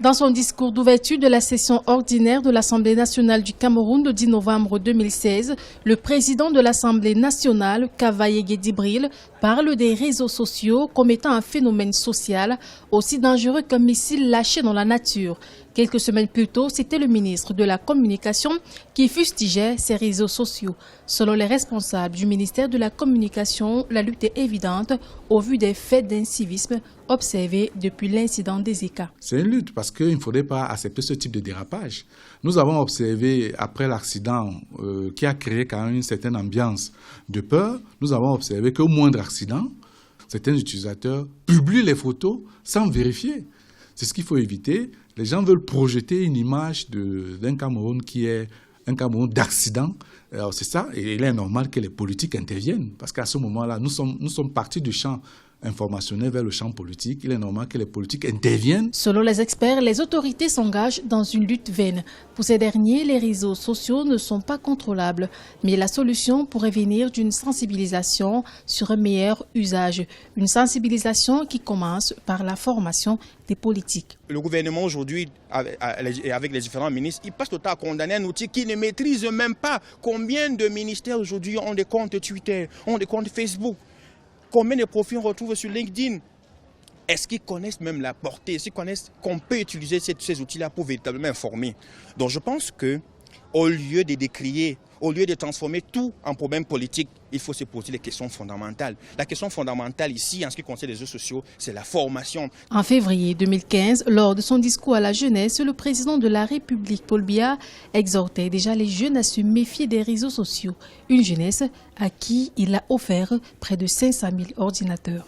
Dans son discours d'ouverture de la session ordinaire de l'Assemblée nationale du Cameroun le 10 novembre 2016, le président de l'Assemblée nationale, Kavaye Dibril, parle des réseaux sociaux comme étant un phénomène social aussi dangereux qu'un missile lâché dans la nature. Quelques semaines plus tôt, c'était le ministre de la Communication qui fustigeait ces réseaux sociaux. Selon les responsables du ministère de la Communication, la lutte est évidente au vu des faits d'incivisme observés depuis l'incident des ECA. C'est une lutte parce qu'il ne faudrait pas accepter ce type de dérapage. Nous avons observé, après l'accident qui a créé quand même une certaine ambiance de peur, nous avons observé qu'au moindre accident, certains utilisateurs publient les photos sans vérifier. C'est ce qu'il faut éviter. Les gens veulent projeter une image d'un Cameroun qui est un Cameroun d'accident. Alors c'est ça, et il est normal que les politiques interviennent. Parce qu'à ce moment-là, nous sommes partis du champ informationnel vers le champ politique. Il est normal que les politiques interviennent. Selon les experts, les autorités s'engagent dans une lutte vaine. Pour ces derniers, les réseaux sociaux ne sont pas contrôlables. Mais la solution pourrait venir d'une sensibilisation sur un meilleur usage. Une sensibilisation qui commence par la formation des politiques. Le gouvernement aujourd'hui, avec les différents ministres, il passe le temps à condamner un outil qui ne maîtrise même pas. Combien de ministères aujourd'hui ont des comptes Twitter, ont des comptes Facebook? Combien de profils on retrouve sur LinkedIn? Est-ce qu'ils connaissent même la portée? Est-ce qu'ils connaissent qu'on peut utiliser ces outils-là pour véritablement informer? Donc je pense qu'au lieu de décrier, au lieu de transformer tout en problème politique, il faut se poser les questions fondamentales. La question fondamentale ici, en ce qui concerne les réseaux sociaux, c'est la formation. En février 2015, lors de son discours à la jeunesse, le président de la République, Paul Biya, exhortait déjà les jeunes à se méfier des réseaux sociaux. Une jeunesse à qui il a offert près de 500 000 ordinateurs.